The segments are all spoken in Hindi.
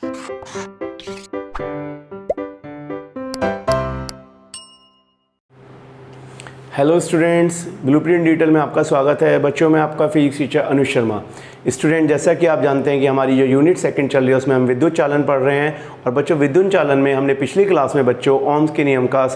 हेलो स्टूडेंट्स, ब्लूप्रिंट डिजिटल में आपका स्वागत है। बच्चों में आपका physics teacher Anuj Sharma. Student, जैसा कि आप जानते हैं कि हमारी जो यूनिट सेकंड चल रही है उसमें हम विद्युत चालन पढ़ रहे हैं। और बच्चों, विद्युत चालन में हमने पिछली क्लास में बच्चों ओम्स के नियम का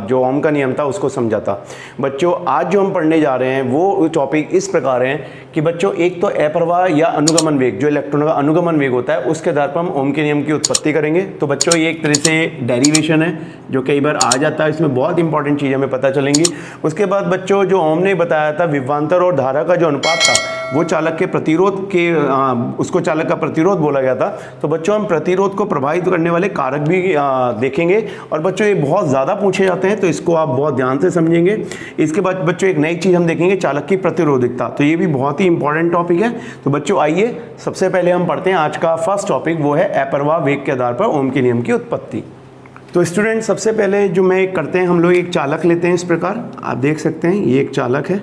जो ओम का नियम था उसको समझा था। बच्चों, आज जो हम पढ़ने जा रहे हैं वो टॉपिक इस प्रकार है कि बच्चों, एक तो अप्रवाह या अनुगमन वेग, जो इलेक्ट्रॉन का अनुगमन वेग होता है, उसके आधार पर हम ओम के नियम की उत्पत्ति करेंगे। तो बच्चों, ये एक तरह से डेरिवेशन है जो कई बार आ जाता है, इसमें बहुत इंपॉर्टेंट चीज़ें हमें पता चलेंगी। उसके बाद बच्चों, जो ओम ने बताया था विभवांतर और धारा का जो अनुपात था वो चालक के प्रतिरोध के उसको चालक का प्रतिरोध बोला गया था। तो बच्चों, हम प्रतिरोध को प्रभावित करने वाले कारक भी देखेंगे। और बच्चों, ये बहुत ज़्यादा पूछे जाते हैं तो इसको आप बहुत ध्यान से समझेंगे। इसके बाद बच्चों, एक नई चीज़ हम देखेंगे, चालक की प्रतिरोधकता। तो ये भी बहुत ही इंपॉर्टेंट टॉपिक है। तो बच्चों, आइए सबसे पहले हम पढ़ते हैं आज का फर्स्ट टॉपिक, वो है अप्रवाह वेग के आधार पर ओम के नियम की उत्पत्ति। तो स्टूडेंट, सबसे पहले जो मैं करते हैं, हम लोग एक चालक लेते हैं। इस प्रकार आप देख सकते हैं ये एक चालक है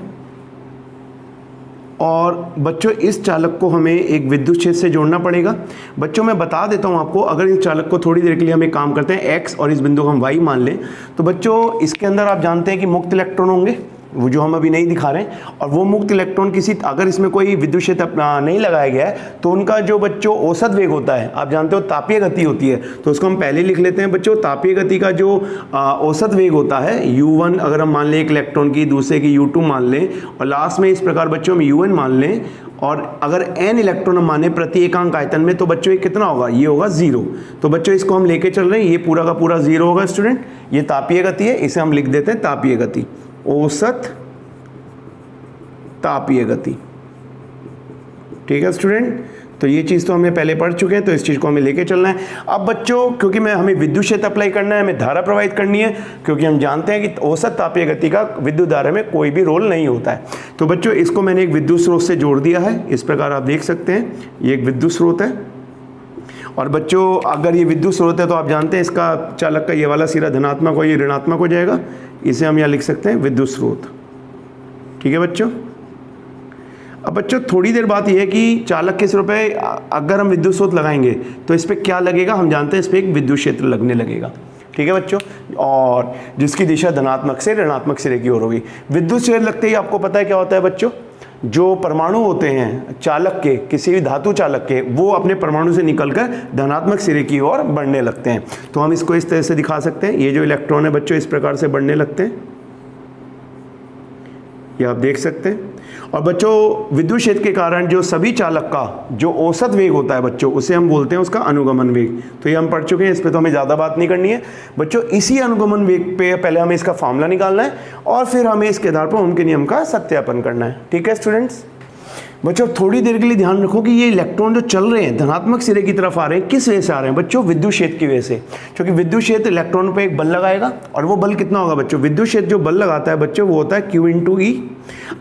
और बच्चों, इस चालक को हमें एक विद्युत क्षेत्र से जोड़ना पड़ेगा। बच्चों, मैं बता देता हूं आपको, अगर इस चालक को थोड़ी देर के लिए हम एक काम करते हैं x और इस बिंदु को हम y मान लें, तो बच्चों इसके अंदर आप जानते हैं कि मुक्त इलेक्ट्रॉन होंगे, वो जो हम अभी नहीं दिखा रहे हैं। और वो मुक्त इलेक्ट्रॉन अगर इसमें कोई विद्युत क्षेत्र नहीं लगाया गया है तो उनका जो बच्चों औसत वेग होता है, आप जानते हो तापीय गति होती है, तो उसको हम पहले लिख लेते हैं। बच्चों, तापीय गति का जो औसत वेग होता है u1, अगर हम मान लें एक इलेक्ट्रॉन की, दूसरे की u2 मान लें, और लास्ट में इस प्रकार बच्चों हम un मान लें, और अगर n इलेक्ट्रॉन हम माने प्रति एकांक आयतन में, तो बच्चों ये कितना होगा, ये होगा 0। तो बच्चों, इसको हम लेके चल रहे हैं, ये पूरा का पूरा 0 होगा। स्टूडेंट, ये तापीय गति है, इसे हम लिख देते हैं तापीय गति, औसत तापीय गति। ठीक है स्टूडेंट, तो ये चीज़ तो हमने पहले पढ़ चुके हैं, तो इस चीज़ को हमें लेके चलना है। अब बच्चों, क्योंकि हमें विद्युत क्षेत्र अप्लाई करना है, हमें धारा प्रवाहित करनी है, क्योंकि हम जानते हैं कि औसत तापीय गति का विद्युत धारा में कोई भी रोल नहीं होता है। तो बच्चों, इसको मैंने एक विद्युत स्रोत से जोड़ दिया है। इस प्रकार आप देख सकते हैं ये एक विद्युत स्रोत है। और बच्चों, अगर ये विद्युत स्रोत है तो आप जानते हैं इसका चालक का ये वाला सिरा धनात्मक और ये ऋणात्मक हो जाएगा। इसे हम यहाँ लिख सकते हैं विद्युत स्रोत। ठीक है बच्चों। अब बच्चों, थोड़ी देर बात यह है कि चालक के सिरों पे अगर हम विद्युत स्रोत लगाएंगे तो इस पर क्या लगेगा, हम जानते हैं इस पर एक विद्युत क्षेत्र लगने लगेगा। ठीक है बच्चों, और जिसकी दिशा धनात्मक से ऋणात्मक सिरे की ओर होगी। विद्युत क्षेत्र लगते ही आपको पता है क्या होता है बच्चों, जो परमाणु होते हैं चालक के, किसी भी धातु चालक के, वो अपने परमाणु से निकलकर धनात्मक सिरे की ओर बढ़ने लगते हैं। तो हम इसको इस तरह से दिखा सकते हैं, ये जो इलेक्ट्रॉन है बच्चों इस प्रकार से बढ़ने लगते हैं, ये आप देख सकते हैं। और बच्चों, विद्युत क्षेत्र के कारण जो सभी चालक का जो औसत वेग होता है बच्चों, उसे हम बोलते हैं उसका अनुगमन वेग। तो ये हम पढ़ चुके हैं, इस पे तो हमें ज़्यादा बात नहीं करनी है। बच्चों, इसी अनुगमन वेग पे पहले हमें इसका फॉर्मूला निकालना है और फिर हमें इसके आधार पर ओम के नियम का सत्यापन करना है। ठीक है स्टूडेंट्स। बच्चों, थोड़ी देर के लिए ध्यान रखो कि ये इलेक्ट्रॉन जो चल रहे हैं धनात्मक सिरे की तरफ आ रहे हैं, किस वजह से आ रहे हैं बच्चों, विद्युत क्षेत्र की वजह से। क्योंकि विद्युत क्षेत्र इलेक्ट्रॉन पे एक बल लगाएगा, और वो बल कितना होगा बच्चों, विद्युत क्षेत्र जो बल लगाता है बच्चों वो होता है Q × E।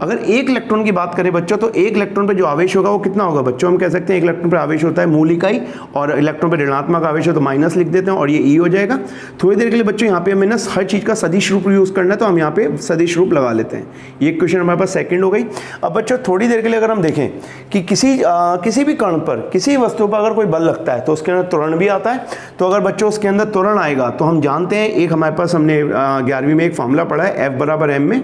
अगर एक इलेक्ट्रॉन की बात करें बच्चों, तो एक इलेक्ट्रॉन पे जो आवेश होगा वो कितना होगा बच्चों, हम कह सकते हैं एक इलेक्ट्रॉन पे आवेश होता है मूल इकाई, और इलेक्ट्रॉन पे ऋणात्मक आवेश हो तो माइनस लिख देते हैं और ये E हो जाएगा। थोड़ी देर के लिए बच्चों यहाँ पे हमें ना हर चीज़ का सदिश रूप यूज़ करना है, तो हम यहाँ पे सदिश रूप लगा लेते हैं। ये क्वेश्चन हमारे पास सेकंड हो गई। अब बच्चों, थोड़ी देर के लिए अगर हम देखें कि किसी भी कण पर, किसी वस्तु पर अगर कोई बल लगता है तो उसके अंदर त्वरण भी आता है। तो अगर बच्चों उसके अंदर त्वरण आएगा तो हम जानते हैं, एक हमारे पास हमने 11वीं में एक फॉर्मूला पढ़ा है F = m में।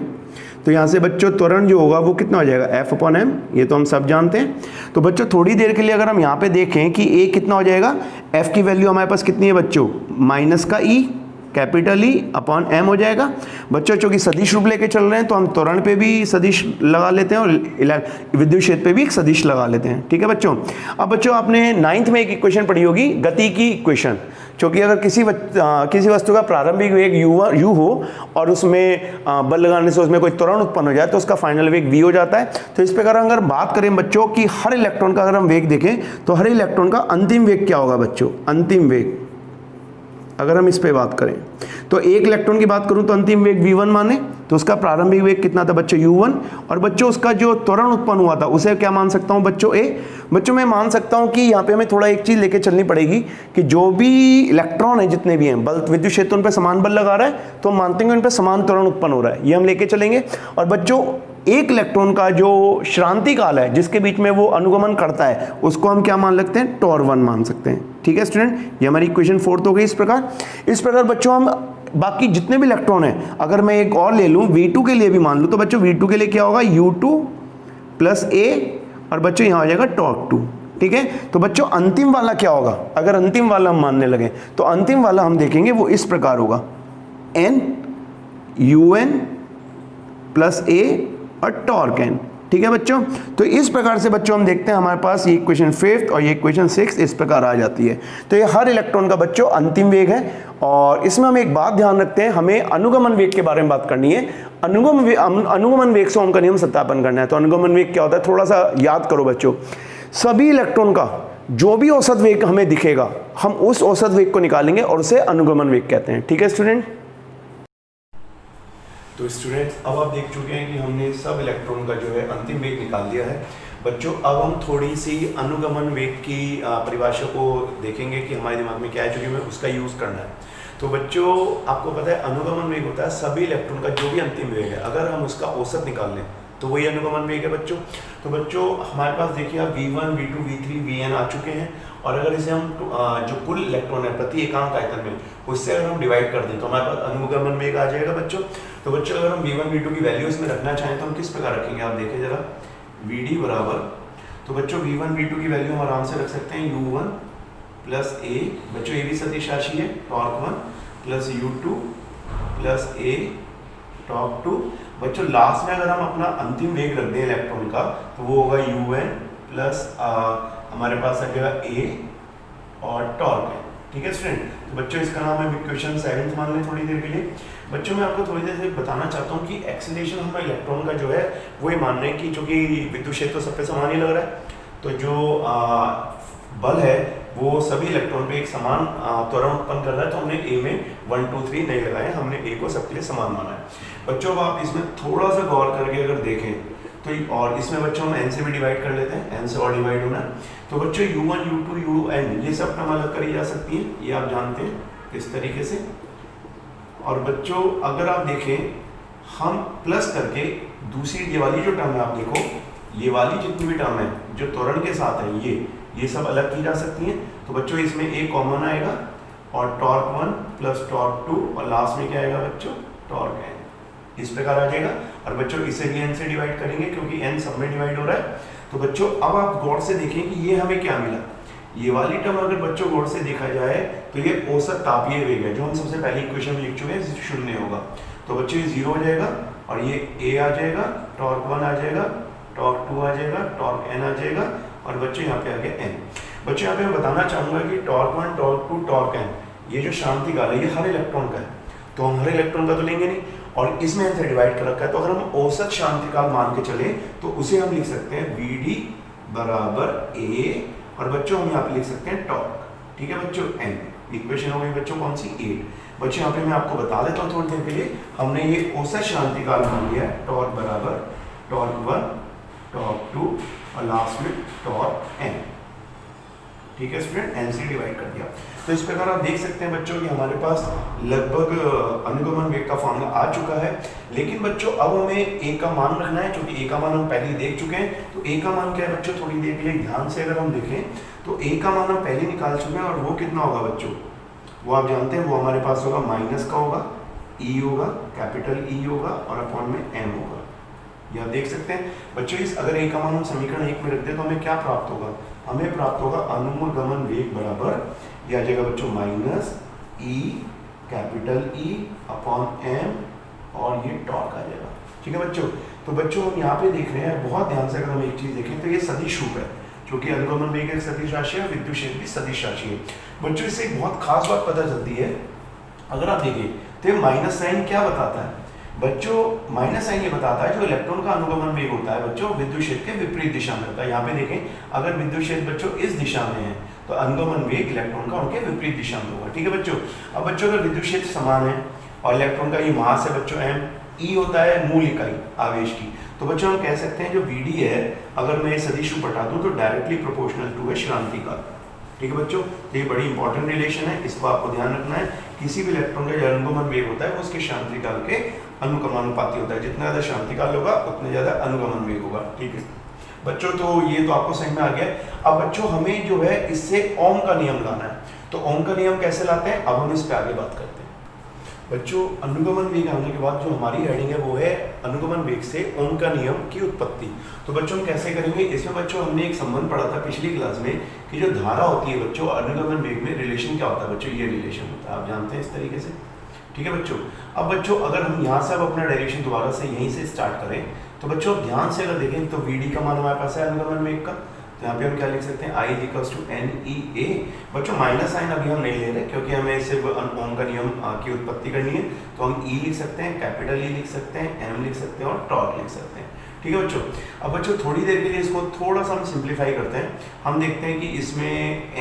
तो यहाँ से बच्चों त्वरण जो होगा वो कितना हो जाएगा, F/m, ये तो हम सब जानते हैं। तो बच्चों, थोड़ी देर के लिए अगर हम यहाँ पे देखें कि A कितना हो जाएगा, F की वैल्यू हमारे पास कितनी है बच्चों, माइनस का E, कैपिटल E/m हो जाएगा। बच्चों, चूंकि सदिश रूप लेके चल रहे हैं तो हम त्वरण पे भी सदिश लगा लेते हैं और विद्युत क्षेत्र पे भी एक सदिश लगा लेते हैं। ठीक है बच्चों। अब बच्चों, आपने 9th में एक इक्वेशन पढ़ी होगी, गति की इक्वेशन। क्योंकि अगर किसी वस्तु का प्रारंभिक वेग u हो और उसमें बल लगाने से उसमें कोई त्वरण उत्पन्न हो जाए तो उसका फाइनल वेग v हो जाता है। तो इस प्रकार अगर बात करें बच्चों कि हर इलेक्ट्रॉन का अगर हम वेग देखें तो हर इलेक्ट्रॉन का अंतिम वेग क्या होगा बच्चों, अंतिम वेग अगर हम इस पे बात करें तो एक इलेक्ट्रॉन की बात करूं तो अंतिम वेग v1 माने, तो उसका प्रारंभिक वेग कितना था बच्चों, u1। और बच्चों, उसका जो त्वरण उत्पन्न हुआ था उसे क्या मान सकता हूं बच्चों, a। बच्चों, मैं मान सकता हूं कि यहाँ पे हमें थोड़ा एक चीज लेके चलनी पड़ेगी कि जो भी इलेक्ट्रॉन है, जितने भी हैं, बल विद्युत क्षेत्र उन पर समान बल लगा रहा है, तो हम मानते हैं उन पर समान त्वरण उत्पन्न हो रहा है, ये हम लेके चलेंगे। और बच्चों, एक इलेक्ट्रॉन का जो श्रांति काल है जिसके बीच में वो अनुगमन करता है, उसको हम क्या मान सकते हैं, τ1 मान सकते हैं। ठीक है स्टूडेंट, ये हमारी इक्वेशन 4 हो गई। इस प्रकार बच्चों हम बाकी जितने भी इलेक्ट्रॉन हैं, अगर मैं एक और ले लूँ V2 के लिए भी मान लूँ, तो बच्चों V2 के लिए क्या होगा, U2 प्लस A, और बच्चों यहाँ आ जाएगा टॉर्क 2। ठीक है, तो बच्चों अंतिम वाला क्या होगा, अगर अंतिम वाला हम मानने लगे तो अंतिम वाला हम देखेंगे वो इस प्रकार होगा, N UN प्लस A और टॉर्क N। ठीक है बच्चों, तो इस प्रकार से बच्चों हम देखते हैं हमारे पास ये इक्वेशन 5 और ये इक्वेशन 6 इस प्रकार आ जाती है। तो ये हर इलेक्ट्रॉन का बच्चों अंतिम वेग है। और इसमें हम एक बात ध्यान रखते हैं, हमें अनुगमन वेग के बारे में बात करनी है। अनुगमन वेग से ओम का नियम सत्यापन करना है। तो अनुगमन वेग क्या होता है, थोड़ा सा याद करो बच्चों। सभी इलेक्ट्रॉन का जो भी औसत वेग हमें दिखेगा, हम उस औसत वेग को निकालेंगे और उसे अनुगमन वेग कहते हैं। ठीक है स्टूडेंट, तो स्टूडेंट्स अब आप देख चुके हैं कि हमने सब इलेक्ट्रॉन का जो है अंतिम वेग निकाल लिया है। बच्चों अब हम थोड़ी सी अनुगमन वेग की परिभाषा को देखेंगे कि हमारे दिमाग में क्या है, चूंकि हमें उसका यूज़ करना है। तो बच्चों आपको पता है अनुगमन वेग होता है सभी इलेक्ट्रॉन का जो भी अंतिम वेग है, अगर हम उसका औसत निकाल लें तो वही अनुगमन वेग है बच्चों। तो बच्चों हमारे पास देखिए आप V1, V2, V3, Vn आ चुके हैं, और अगर इसे हम जो कुल इलेक्ट्रॉन है प्रति एकांक आयतन में, उससे अगर हम डिवाइड कर दें तो हमारे पास अनुगमन वेग आ जाएगा बच्चों। तो बच्चों अगर हम V1, V2 की वैल्यू इसमें रखना चाहें तो हम किस प्रकार रखेंगे, आप देखिए जरा, Vd बराबर, तो बच्चों V1, V2 की वैल्यू हम आराम से रख सकते हैं U1 प्लस A, बच्चों ये भी सदिश राशि है, torque 1 plus U2 plus A torque 2। बच्चों लास्ट में अगर हम अपना अंतिम वेग रख दें इलेक्ट्रॉन का तो वो होगा UN प्लस हमारे पास आ जाएगा A और टॉर्क है। ठीक है स्टूडेंट, तो बच्चों इसका नाम है इक्वेशन 7 मान लें थोड़ी देर के लिए। बच्चों मैं आपको थोड़ी देर से बताना चाहता हूँ कि एक्सीलरेशन हमारे इलेक्ट्रॉन का जो है वो ये मान रहे हैं कि चूंकि विद्युत क्षेत्र तो सब पे समान ही लग रहा है, तो जो बल है वो सभी इलेक्ट्रॉन पे एक समान त्वरण उत्पन्न कर रहा है। तो हमने A में 1 2 3 नहीं लगाए, हमने A को सबके लिए समान माना है। बच्चों अब आप इसमें थोड़ा सा गौर करके अगर देखें तो, और इसमें बच्चों हम n से भी डिवाइड कर लेते हैं, n से और डिवाइड होना है। तो बच्चों U1, U2, UN ये सब टर्म अलग करी जा सकती है, ये आप जानते हैं इस तरीके से। और बच्चों अगर आप देखें हम प्लस करके दूसरी ये वाली जो टर्म है, आप देखो ये वाली जितनी भी टर्म है जो त्वरण के साथ है ये सब अलग की जा सकती हैं। तो बच्चों इसमें A कॉमन आएगा और टॉर्क 1 प्लस टॉर्क 2 और लास्ट में क्या आएगा बच्चों, टॉर्क n, इस प्रकार आ जाएगा। और बच्चों इसे भी n से डिवाइड करेंगे क्योंकि n सब में डिवाइड हो रहा है। तो बच्चों अब आप गौर से देखें कि ये हमें क्या मिला, ये वाली टर्म अगर बच्चों गौर से देखा जाए तो ये औसत तापीय वेग है जो हम सबसे पहले इक्वेशन में लिख चुके हैं, 0 होगा। तो बच्चों ये 0 हो जाएगा और ये A आ जाएगा, टॉर्क 1 आ जाएगा, टॉर्क 2 आ जाएगा, टॉर्क n आ जाएगा, और बच्चों यहाँ पे आ गया n। बच्चों यहाँ पे मैं बताना चाहूँगा कि टॉर्क 1, टॉर्क 2, टॉर्क n ये जो शांति काल है ये हर इलेक्ट्रॉन का है, तो हम हर इलेक्ट्रॉन का तो लेंगे नहीं, और इसमें n से डिवाइड कर रखा है। तो अगर हम औसत शांति काल मान के चले तो उसे हम लिख सकते हैं Vd बराबर A, और बच्चों हम यहाँ पे लिख सकते हैं टॉर्क। ठीक है बच्चों, n इक्वेशन हो गई बच्चों कौन सी, 8। बच्चों यहाँ पे मैं आपको बता देता हूँ थोड़ी देर के लिए, हमने ये औसत शांति काल मान लिया है, टॉर्क बराबर टॉर्क 1, टॉर्क 2 और लास्ट में टॉर्क n। ठीक है स्टूडेंट, n से डिवाइड कर दिया। तो इस प्रकार आप देख सकते हैं बच्चों कि हमारे पास लगभग अनुगमन वेग का फॉर्मूला आ चुका है। लेकिन बच्चों अब हमें A का मान रखना है, क्योंकि A का मान हम पहले ही देख चुके हैं। तो A का मान क्या है बच्चों, थोड़ी देर के लिए ध्यान से अगर हम देखें तो A का मान हम पहले निकाल चुके हैं, और वो कितना होगा बच्चों, वो आप जानते हैं, वो हमारे पास होगा माइनस का होगा, E होगा, कैपिटल E होगा और अपॉन में M होगा। ये आप देख सकते हैं बच्चों, इस अगर A का मान हम समीकरण 1 में रख दें तो हमें क्या प्राप्त होगा, हमें प्राप्त होगा अनुगमन वेग बराबर, ये आ जाएगा बच्चों minus E capital E upon M और ये टॉर्क आ जाएगा। ठीक है बच्चों, तो बच्चों हम यहाँ पे देख रहे हैं, बहुत ध्यान से अगर हम एक चीज़ देखें तो ये सदिश रूप है, क्योंकि अनुगमन वेग एक सदिश राशि है, विद्युत क्षेत्र भी सदिश राशि है। बच्चों इससे एक बहुत खास बात पता चलती है, अगर आप देखें तो ये माइनस साइन क्या बताता है बच्चों, माइनस साइन ये बताता है जो इलेक्ट्रॉन का अनुगमन वेग होता है बच्चों विद्युत क्षेत्र के विपरीत दिशा में होता है। यहाँ पे देखें अगर विद्युत क्षेत्र बच्चों इस दिशा में है तो अनुगमन वेग इलेक्ट्रॉन का उनके विपरीत दिशा में होगा। ठीक है बच्चों, अब बच्चों अगर विद्युत क्षेत्र समान है और इलेक्ट्रॉन का ये मास है बच्चों m, E होता है मूल इकाई आवेश की, तो बच्चों हम कह सकते हैं जो Vd है अगर मैं सदिश रूप हटा दूं तो डायरेक्टली प्रोपोर्शनल टू है श्रांति काल। ठीक है बच्चों, तो ये बड़ी इंपॉर्टेंट रिलेशन है, इसको आपको ध्यान रखना है। किसी भी इलेक्ट्रॉन का जो अनुगमन वेग होता है वो उसके शांति काल के अनुगमनानुपाती होता है, जितना ज़्यादा शांति काल होगा उतना ज़्यादा अनुगमन वेग होगा। ठीक है बच्चों तो ये तो आपको समझ में आ गया। अब बच्चों हमें जो है इससे ओम का नियम लाना है, तो ओम का नियम कैसे लाते हैं अब हम इस पे आगे बात करते हैं। बच्चों अनुगमन वेग आने के बाद जो हमारी हेडिंग है वो है अनुगमन वेग से ओम का नियम की उत्पत्ति। तो बच्चों हम कैसे करेंगे, इसमें बच्चों हमने एक संबंध पढ़ा था पिछली क्लास में कि जो धारा होती है बच्चों अनुगमन वेग में रिलेशन क्या होता है बच्चों, ये रिलेशन होता है, आप जानते हैं इस तरीके से, ठीक है बच्चों। अब बच्चों अगर हम यहाँ से अब अपना डायरेक्शन दोबारा से यहीं से स्टार्ट करें तो बच्चों अब ध्यान से अगर देखें तो वी डी का मान हमारे पास है अनुगमन वेग का, तो यहाँ पे हम क्या लिख सकते हैं I = NEA। बच्चों माइनस साइन अभी हम नहीं ले रहे क्योंकि हमें सिर्फ ओम का नियम की उत्पत्ति करनी है, तो हम E लिख सकते हैं, कैपिटल E लिख सकते हैं, M लिख सकते हैं और टॉर्क लिख सकते हैं, ठीक है बच्चों। अब बच्चों थोड़ी देर के लिए इसको थोड़ा सा हम सिंप्लीफाई करते हैं, हम देखते हैं कि इसमें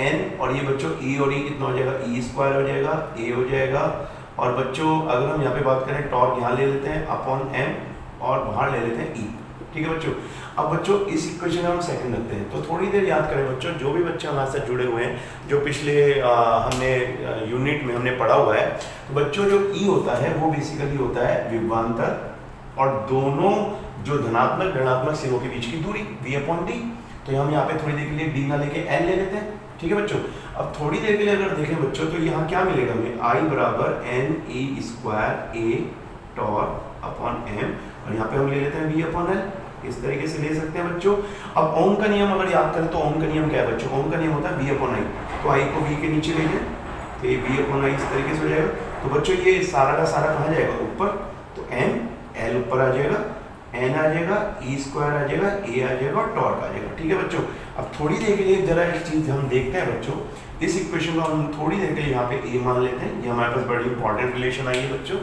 n और ये बच्चों E और E कितना हो जाएगा, E² हो जाएगा, A हो जाएगा, और बच्चों अगर हम यहाँ पे बात करें टॉर्क यहाँ ले लेते हैं अपॉन M और बाहर ले लेते हैं E, ठीक है बच्चों। अब बच्चों इस इक्वेशन में हम सेकंड रखते हैं, तो थोड़ी देर याद करें बच्चों, जो भी बच्चे हमारे साथ जुड़े हुए हैं जो पिछले हमने यूनिट में हमने पढ़ा हुआ है, तो बच्चों जो E होता है वो बेसिकली होता है विभवांतर और दोनों जो धनात्मक ऋणात्मक सिरों के बीच की दूरी V/D। तो हम यहाँ पे थोड़ी देर के लिए D ना लेके L ले लेते हैं, ठीक है बच्चों। अब थोड़ी देर के लिए अगर देखें बच्चों तो यहाँ क्या मिलेगा हमें, I = NE² A torque upon M, और यहाँ पे हम ले लेते हैं V/L, इस तरीके से ले सकते हैं बच्चों। अब ओम का नियम अगर याद करें तो ओम का नियम क्या है बच्चों, ओम का नियम होता है V/I, तो I को V के नीचे ले लें तो ये V/I इस तरीके से हो जाएगा। तो बच्चों ये सारा का सारा कहाँ जाएगा ऊपर, तो M L ऊपर आ जाएगा, N आ जाएगा, E² आ जाएगा, A आ जाएगा और टॉर्क आ जाएगा, ठीक है बच्चों। अब थोड़ी देर के लिए जरा एक चीज हम देखते हैं बच्चों, इस इक्वेशन को हम थोड़ी देर के लिए यहाँ पे A मान लेते हैं, ये हमारे पास बड़ी इंपॉर्टेंट रिलेशन आई है बच्चों,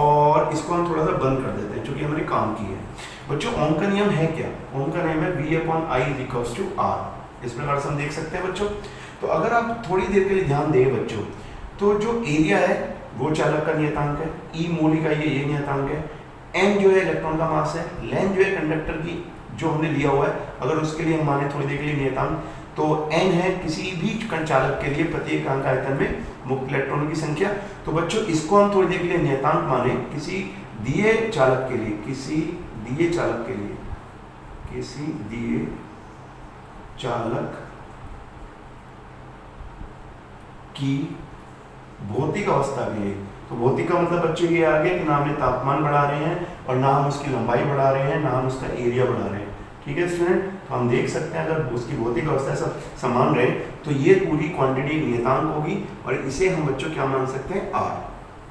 और इसको हम थोड़ा सा बंद कर देते हैं क्योंकि हमने काम की है बच्चों। ओम का नियम है क्या, ओम का नियम है V/I = R, इस प्रकार से हम देख सकते हैं बच्चों। तो अगर आप थोड़ी देर के लिए ध्यान दें बच्चों, तो जो एरिया है वो चालक का नियतांक है, E मोल इकाई है ये नियतांक है, M जो है इलेक्ट्रॉन का मास है, लेंथ जो है कंडक्टर की जो हमने लिया हुआ है, अगर उसके लिए हम माने थोड़ी देर के लिए नियतांक, तो n है किसी भी कण चालक के लिए प्रति एकांक आयतन में मुक्त इलेक्ट्रॉनों की संख्या। तो बच्चों इसको हम थोड़ी देर के लिए नियतांक माने किसी दिए चालक के लिए, किसी दिए चालक के लिए, किसी दिए चालक की भौतिक अवस्था के लिए। तो भौतिक का मतलब बच्चों ये आ गया कि ना हम तापमान बढ़ा रहे हैं और ना हम उसकी लंबाई बढ़ा रहे हैं, ना हम उसका एरिया बढ़ा रहे हैं, ठीक है स्टूडेंट। तो हम देख सकते हैं अगर उसकी भौतिक अवस्था सब समान रहे तो ये पूरी क्वांटिटी नियतांक होगी और इसे हम बच्चों क्या मान सकते हैं, R,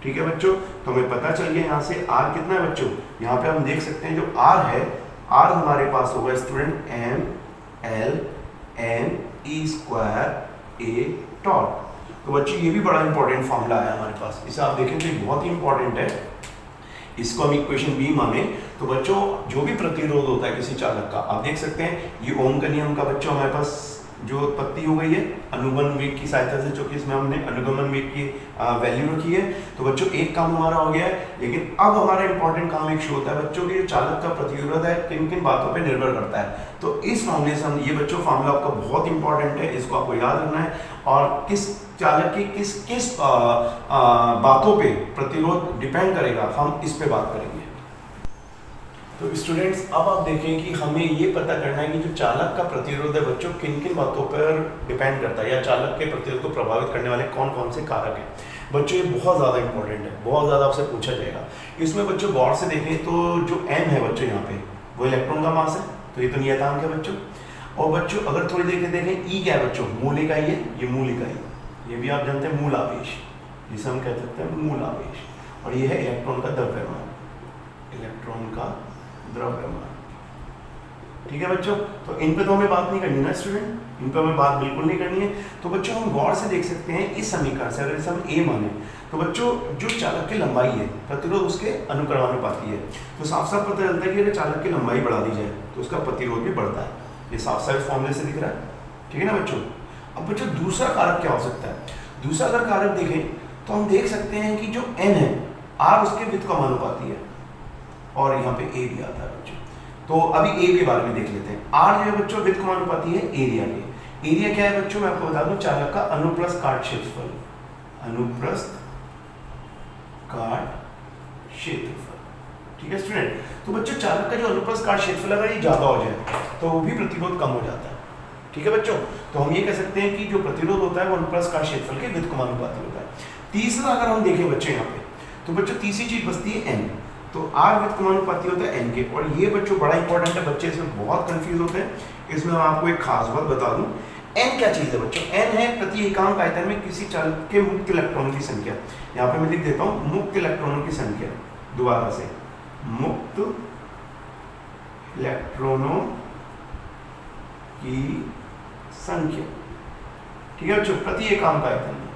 ठीक है बच्चों। तो हमें पता चल गया यहाँ से R कितना है बच्चों, यहाँ पे हम देख सकते हैं जो R है, R हमारे पास होगा student M/L/N E² A torque. तो बच्चों ये भी बड़ा इंपॉर्टेंट फॉर्मूला है हमारे पास, इसे आप देखें तो ये बहुत ही इंपॉर्टेंट है। इसको हम इक्वेशन B माने तो बच्चों जो भी प्रतिरोध होता है किसी चालक का, आप देख सकते हैं ये ओम का नियम का बच्चों हमारे पास जो उत्पत्ति हो गई है अनुगमन वेग की सहायता से, जो कि इसमें हमने अनुगमन वेग की वैल्यू रखी है। तो बच्चों एक काम हमारा हो गया है, लेकिन अब हमारा इंपॉर्टेंट काम एक शो होता है बच्चों कि चालक का प्रतिरोध है किन किन बातों पे निर्भर करता है। तो इस मामले से हम ये बच्चों फार्मूला आपका बहुत इंपॉर्टेंट है, इसको आपको याद रखना है, और किस चालक की किस किस बातों पे प्रतिरोध डिपेंड करेगा हम इस पे बात करेंगे। तो स्टूडेंट्स अब आप देखें कि हमें ये पता करना है कि जो चालक का प्रतिरोध है बच्चों किन किन बातों पर डिपेंड करता है, या चालक के प्रतिरोध को प्रभावित करने वाले कौन कौन से कारक हैं बच्चों। ये बहुत ज़्यादा इंपॉर्टेंट है, बहुत ज़्यादा आपसे पूछा जाएगा। इसमें बच्चों गौर से देखें तो जो M है बच्चों यहाँ पे वो इलेक्ट्रॉन का मास है, तो ये तो नियतांक है बच्चों। और बच्चों अगर थोड़ी देर के देखें E क्या है बच्चों, मूल इकाई है, ये मूल इकाई, ये भी आप जानते हैं मूल आवेश, जिसे हम कह सकते हैं मूल आवेश, और ये है इलेक्ट्रॉन का द्रव्यमान, इलेक्ट्रॉन का द्रव्यमान, ठीक है बच्चों। तो इन पे तो हमें बात नहीं करनी ना स्टूडेंट, इन पे हमें बात बिल्कुल नहीं करनी है। तो बच्चों हम गौर से देख सकते हैं इस समीकरण से, अगर इसे हम A माने तो बच्चों जो चालक की लंबाई है प्रतिरोध उसके अनुक्रमानुपाती है, तो साफ साफ पता चलता है कि अगर चालक की लंबाई बढ़ा दी जाए तो उसका प्रतिरोध भी बढ़ता है, ये साफ साफ फॉर्मूले से दिख रहा है, ठीक है ना बच्चों। अब बच्चों दूसरा कारक क्या हो सकता है, दूसरा अगर कारक देखें तो हम देख सकते हैं कि जो N है R उसके व्युत्क्रमानुपाती है, और यहाँ पे A भी आता है बच्चों। तो अभी A के बारे में देख लेते हैं। R जो है बच्चों व्युत्क्रमानुपाती है एरिया के। एरिया क्या है बच्चों, मैं आपको बता दूं चालक का अनुप्रस्थ काट क्षेत्रफल, अनुप्रस्थ काट क्षेत्रफल, ठीक है स्टूडेंट। तो बच्चों चालक का जो अनुप्रस्थ काट क्षेत्रफल अगर ये ज़्यादा हो जाए तो वो भी प्रतिरोध कम हो जाता है। ठीक है बच्चों, तो हम ये कह सकते हैं कि जो प्रतिरोध होता है वो अनुप्रस्थ काट क्षेत्रफल के व्युत्क्रमानुपाती होता है। तीसरा अगर हम देखें बच्चों यहाँ पे, तो बच्चों तीसरी चीज बचती है एन। तो आर व्युत्क्रमानुपाती होता है एन के, और ये बच्चों बड़ा इंपॉर्टेंट है, बच्चे इसमें बहुत कंफ्यूज होते हैं। इसमें मैं आपको एक खास बात बता दूं, एन क्या चीज है बच्चों? एन है प्रति एकांक आयतन में किसी चालक के मुक्त इलेक्ट्रॉनों की संख्या। यहाँ पे मैं लिख देता हूँ मुक्त इलेक्ट्रॉनों की संख्या, दोबारा से मुक्त इलेक्ट्रॉनों की संख्या। ठीक है बच्चों, प्रति एकांक आयतन में।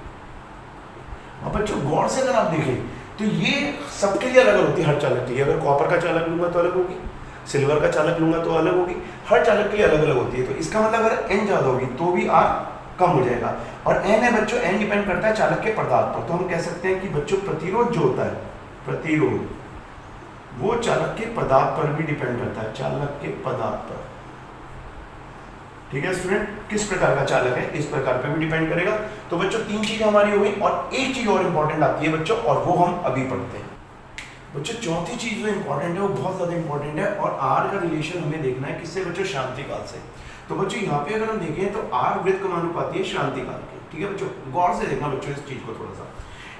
अब बच्चों गौर से अगर आप देखें तो ये सबके लिए अलग अलग होती है, हर चालक के लिए। अगर कॉपर का चालक लूंगा तो अलग होगी, सिल्वर का चालक लूंगा तो अलग होगी, हर चालक के लिए अलग अलग होती है। तो इसका मतलब अगर एन ज्यादा होगी तो भी आर कम हो जाएगा। और एन है बच्चों, एन डिपेंड करता है चालक के पदार्थ पर। तो हम कह सकते हैं कि बच्चों प्रतिरोध जो होता है, प्रतिरोध वो चालक के पदार्थ पर भी डिपेंड करता है, चालक के पदार्थ पर। ठीक है स्टूडेंट, किस प्रकार का चालक है इस प्रकार पे भी डिपेंड करेगा। तो बच्चों तीन चीजें हमारी हो गई, और एक चीज और इंपॉर्टेंट आती है बच्चों, और वो हम अभी पढ़ते हैं। बच्चों चौथी चीज जो इंपॉर्टेंट है वो बहुत ज्यादा इंपॉर्टेंट है, और आर का रिलेशन हमें देखना है किससे बच्चों? शांति काल से। तो बच्चों यहाँ पे अगर हम देखें तो आर व्युत्क्रमानुपाती है शांति काल के। ठीक है बच्चों, गौर से देखना बच्चों इस चीज को थोड़ा सा।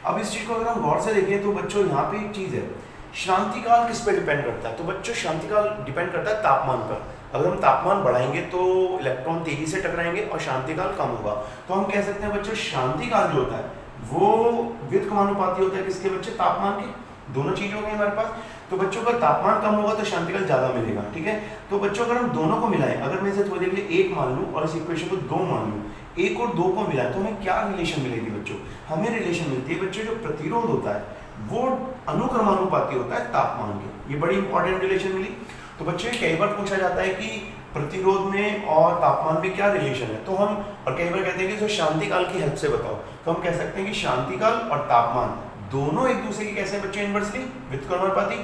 अब इस चीज को अगर हम गौर से देखें तो बच्चों यहाँ पे एक चीज है, शांति काल किस पे डिपेंड करता है? तो बच्चों शांति काल डिपेंड करता है तापमान पर। अगर हम तापमान बढ़ाएंगे तो इलेक्ट्रॉन तेजी से टकराएंगे और शांति काल कम होगा। तो हम कह सकते हैं बच्चों शांति काल जो होता है वो व्युत्क्रमानुपाती होता है किसके बच्चे? तापमान के। दोनों चीज हो गई हमारे पास। तो बच्चों का तापमान कम होगा तो शांति काल ज्यादा मिलेगा। ठीक है, तो बच्चों अगर हम दोनों को मिलाएं, अगर मैं इसे थोड़ी देर के लिए एक मान लूं और इस इक्वेशन को दो मान लूं, एक और दो को मिलाएं तो हमें क्या रिलेशन मिलेगी बच्चों? हमें रिलेशन मिलती है बच्चों जो प्रतिरोध होता है वो अनुक्रमानुपाती होता है तापमान के। ये बड़ी इंपॉर्टेंट रिलेशन मिली। तो बच्चों कई बार पूछा जाता है कि प्रतिरोध में और तापमान में क्या रिलेशन है, तो हम और कई बार कहते हैं कि शांति काल की हेल्प से बताओ। तो हम कह सकते हैं कि शांति काल और तापमान दोनों एक दूसरे के कैसे बच्चे? इनवर्सली व्युत्क्रमानुपाती।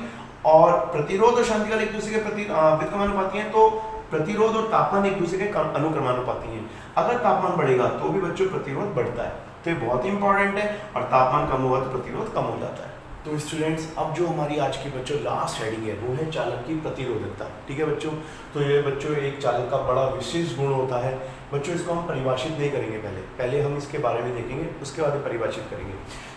और प्रतिरोध और शांति काल एक दूसरे के प्रति व्युत्क्रमानुपाती हैं, तो प्रतिरोध और तापमान एक दूसरे के अनुक्रमानुपाती हैं। अगर तापमान बढ़ेगा तो भी बच्चों प्रतिरोध बढ़ता है, तो ये बहुत ही इंपॉर्टेंट है। और तापमान कम होगा तो प्रतिरोध कम हो जाता है। तो स्टूडेंट्स अब जो हमारी आज की बच्चों लास्ट हेडिंग है वो है चालक की प्रतिरोधकता। ठीक है बच्चों, तो ये बच्चों एक चालक का बड़ा विशेष गुण होता है बच्चों। इसको हम परिभाषित नहीं करेंगे, पहले हम इसके बारे में देखेंगे, उसके बाद परिभाषित करेंगे।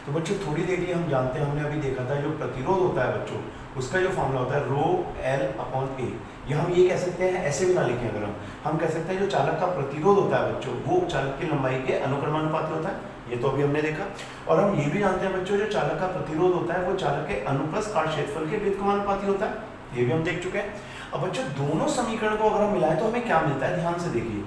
तो बच्चों थोड़ी देर लिए हम जानते हैं, हमने अभी देखा था जो प्रतिरोध होता है बच्चों उसका जो फॉर्मूला होता है रो एल अपॉन ए। या हम ये कह सकते हैं, ऐसे भी ना लिखें अगर हम कह सकते हैं जो चालक का प्रतिरोध होता है बच्चों वो चालक की लंबाई के अनुक्रमानुपाती होता है। ये तो अभी हमने देखा। और हम ये भी जानते हैं बच्चों जो चालक का प्रतिरोध होता है वो चालक के अनुप्रस्थ काट क्षेत्रफल के व्युत्क्रमानुपाती होता है। ये भी हम देख चुके हैं। अब बच्चों दोनों समीकरण को अगर हम मिलाएं तो हमें क्या मिलता है? ध्यान से देखिए,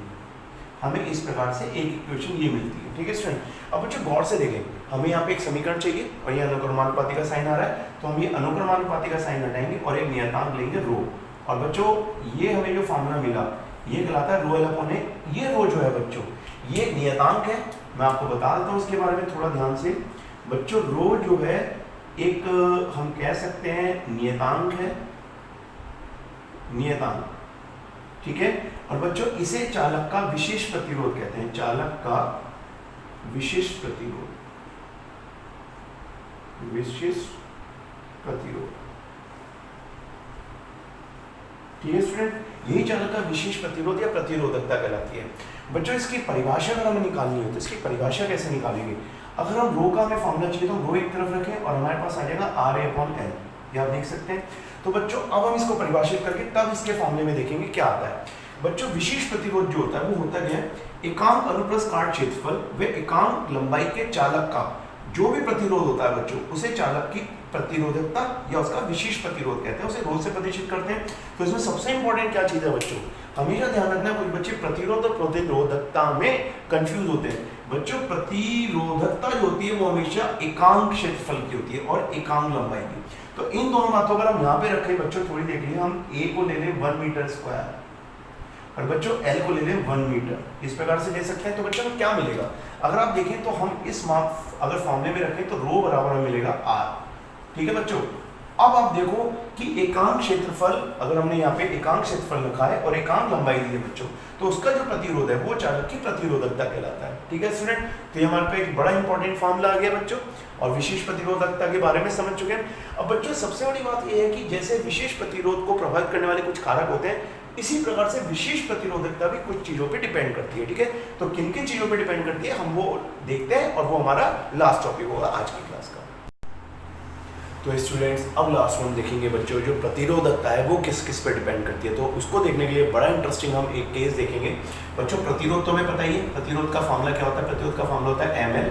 हमें इस प्रकार से एक इक्वेशन ये मिलती है। ठीक है स्टूडेंट, अब बच्चों गौर से देखें, हमें यहाँ पे एक समीकरण चाहिए और ये अनुक्रमानुपाती का साइन आ रहा है, तो हम ये अनुक्रमानुपाती का साइन हटाएंगे और एक नियतांक लेंगे रो। और बच्चों ये हमें जो फॉर्मूला मिला ये कहलाता है रो एल अपॉन ए। ये रो जो है बच्चों ये नियतांक है, मैं आपको बता देता हूँ उसके बारे में थोड़ा ध्यान से। बच्चों रो जो है एक हम कह सकते हैं नियतांक है, नियतांक। ठीक है, और बच्चों इसे चालक का विशेष प्रतिरोध कहते हैं, चालक का विशेष प्रतिरोध, विशेष प्रतिरोध। ठीक है स्टूडेंट, यही चालक का विशेष प्रतिरोध या प्रतिरोधकता कहलाती है। बच्चों इसकी परिभाषा अगर हमें निकालनी हो तो इसकी परिभाषा कैसे निकालेंगे? अगर हम रो का हमें फॉर्मूला चाहिए तो रो एक तरफ रखें और हमारे पास आ जाएगा आर ए अपॉन एल, ये आप देख सकते हैं। तो बच्चों अब हम इसको परिभाषित करके तब इसके फॉर्मूले में देखेंगे क्या आता है। बच्चों विशेष प्रतिरोध जो होता है वो होता क्या है? एकांक अनुप्रस्थ काट क्षेत्रफल व एकांक लंबाई के चालक का जो भी प्रतिरोध होता है बच्चों उसे चालक की प्रतिरोधकता या उसका विशेष प्रतिरोध कहते हैं, उसे रो से प्रदर्शित करते हैं। तो इसमें सबसे इंपॉर्टेंट क्या चीज है बच्चों? हमेशा ध्यान रखना है, कुछ बच्चे प्रतिरोध और प्रतिरोधकता में कंफ्यूज होते हैं। बच्चों प्रतिरोधकता जो होती है वो हमेशा एकांक क्षेत्रफल की होती है और एकांक लंबाई की। तो इन दोनों बातों अगर हम यहाँ पे रखें बच्चों, थोड़ी देख लीजिए, हम ए को ले लें 1 मीटर स्क्वायर और बच्चों एल को ले लें 1 मीटर, इस प्रकार से ले सकते हैं। तो बच्चों को क्या मिलेगा? अगर आप देखें तो हम इस अगर फॉर्मूले में रखें तो रो बराबर हमें मिलेगा आर। ठीक है बच्चों, अब आप देखो कि एकांक क्षेत्रफल, अगर हमने यहाँ पे एकांक क्षेत्रफल लिखा है और एकांक लंबाई दी है बच्चों, तो उसका जो प्रतिरोध है वो चालक की प्रतिरोधकता कहलाता है। ठीक है स्टूडेंट, तो ये हमारे पे एक बड़ा इंपॉर्टेंट फॉर्मूला आ गया बच्चों, और विशेष प्रतिरोधकता के बारे में समझ चुके हैं। अब बच्चों सबसे बड़ी बात ये है कि जैसे विशेष प्रतिरोध को प्रभावित करने वाले कुछ कारक होते हैं, इसी प्रकार से विशेष प्रतिरोधकता भी कुछ चीजों पे डिपेंड करती है। ठीक है, तो किन किन चीजों पे डिपेंड करती है हम वो देखते हैं, और वो हमारा लास्ट टॉपिक होगा आज की क्लास का। तो स्टूडेंट्स अब लास्ट वन देखेंगे बच्चों, जो प्रतिरोधकता है वो किस किस पे डिपेंड करती है। तो उसको देखने के लिए बड़ा इंटरेस्टिंग हम एक केस देखेंगे बच्चों। प्रतिरोध तो हमें पता ही है, प्रतिरोध का फॉर्मूला क्या होता है, प्रतिरोध का फॉर्मूला होता है ml/n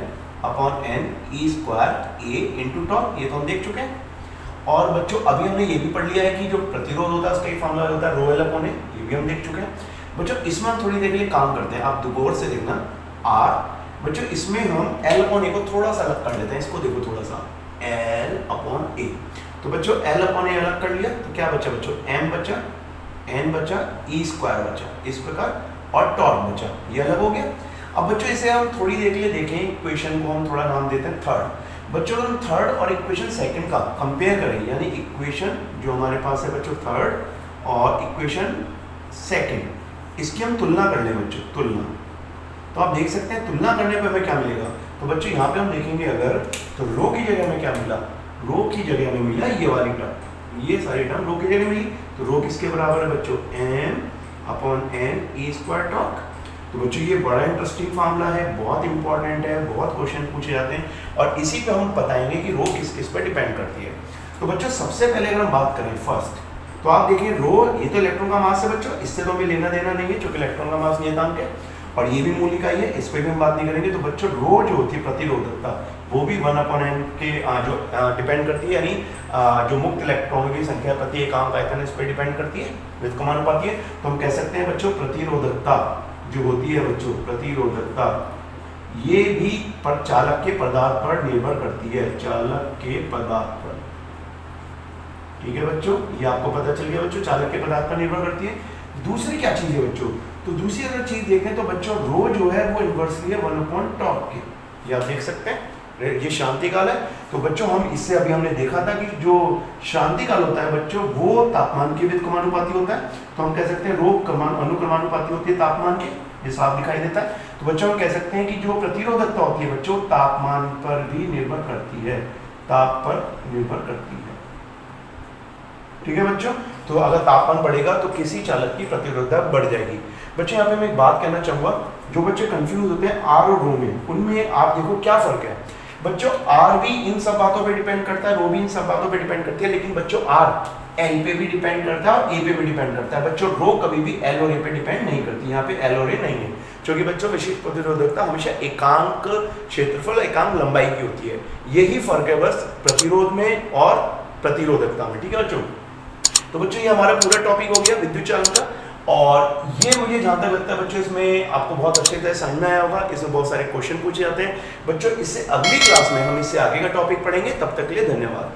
e² A × τ, ये तो हम देख चुके हैं। और बच्चों अभी हमने ये भी पढ़ लिया है कि जो प्रतिरोध होता है उसका एक फॉर्मूला होता है ρl/A, ये भी हम देख चुके हैं बच्चों। इसमें हम थोड़ी देर के लिए काम करते हैं, आप गौर से देखना r बच्चों, इसमें हम l/A को थोड़ा सा अलग कर लेते हैं, इसको देखो थोड़ा सा l/A। तो बच्चों l/A अलग कर लिया तो क्या बचा बच्चों, m बचा, n बचा, e² बचा इस प्रकार, और टॉर्क बचा, ये अलग हो गया। अब बच्चों इसे हम थोड़ी देर के लिए देखें, इक्वेशन को हम थोड़ा नाम देते हैं थर्ड। बच्चों अगर हम थर्ड और इक्वेशन सेकंड का कंपेयर करें, यानी इक्वेशन जो हमारे पास है बच्चों थर्ड और इक्वेशन सेकंड, इसकी हम तुलना कर लें बच्चों, तुलना, तो आप देख सकते हैं तुलना करने पे हमें क्या मिलेगा। तो बच्चों यहाँ पे हम देखेंगे अगर, तो रो की जगह हमें क्या मिला, रो की जगह हमें मिला ये वाली टर्म, ये सारी टर्म रो की जगह मिली। तो रो किसके बराबर है बच्चों, m/n e² टॉर्क। तो बच्चों ये बड़ा इंटरेस्टिंग फार्मूला है, बहुत इंपॉर्टेंट है, बहुत क्वेश्चन पूछे जाते हैं, और इसी पे हम बताएंगे कि रो किस किस पर डिपेंड करती है। तो बच्चों सबसे पहले अगर हम बात करें फर्स्ट, तो आप देखिए रो, ये तो इलेक्ट्रॉन का मास है बच्चों, इससे तो हमें लेना देना नहीं है क्योंकि इलेक्ट्रॉन का मास नियतांक है, और ये भी मूल इकाई है, इस पर भी हम बात नहीं करेंगे। तो बच्चों रो जो होती है प्रतिरोधकता, वो भी 1/n के जो डिपेंड करती है, यानी जो मुक्त इलेक्ट्रॉनों की संख्या प्रति एकांक आयतन इस पर डिपेंड करती है, व्युत्क्रमानुपाती है। तो हम कह सकते हैं बच्चों प्रतिरोधकता जो होती है बच्चों, प्रतिरोधकता ये भी पर चालक के पदार्थ पर निर्भर करती है, चालक के पदार्थ पर। ठीक है बच्चों, ये आपको पता चल गया बच्चों, चालक के पदार्थ पर निर्भर करती है। दूसरी क्या चीज है बच्चों, तो दूसरी अगर चीज देखें तो बच्चों रो जो है वो इन्वर्सली है 1/τ के, ये आप देख सकते हैं, ये शांति काल है। तो बच्चों हम इससे अभी हमने देखा था कि जो शांति काल होता है बच्चों वो तापमान के व्युत्क्रमानुपाती होता है, तो हम कह सकते हैं रो अनुक्रमानुपाती होती है तापमान के, ये साफ दिखाई देता है। तो बच्चों हम कह सकते हैं कि जो प्रतिरोधकता होती है बच्चों तापमान पर भी निर्भर करती है, ताप पर निर्भर करती है। ठीक है बच्चों, तो अगर तापमान बढ़ेगा तो किसी चालक की प्रतिरोधकता बढ़ जाएगी। बच्चों यहाँ पे मैं एक बात कहना चाहूंगा, जो बच्चे कंफ्यूज होते हैं आर और रो में, उनमें आप देखो क्या फर्क है बच्चों। आर भी इन सब बातों पे डिपेंड करता है, रो भी इन सब बातों पे डिपेंड करती है, लेकिन बच्चों आर एल पे भी डिपेंड करता है और ए पे भी डिपेंड करता है बच्चों। रो कभी भी एल और ए पे डिपेंड नहीं करती, यहाँ पे एल और ए नहीं है, क्योंकि बच्चों विशिष्ट प्रतिरोधकता हमेशा एकांक क्षेत्रफल एकांक लंबाई की होती है। यही फर्क है बस प्रतिरोध में और प्रतिरोधकता में। ठीक है बच्चों, तो बच्चों ये हमारा पूरा टॉपिक हो गया विद्युत चालन का, और ये मुझे जहां तक लगता है बच्चों इसमें आपको बहुत अच्छे तरह समझ में आया होगा। इसमें बहुत सारे क्वेश्चन पूछे जाते हैं बच्चों। इससे अगली क्लास में हम इससे आगे का टॉपिक पढ़ेंगे, तब तक के लिए धन्यवाद।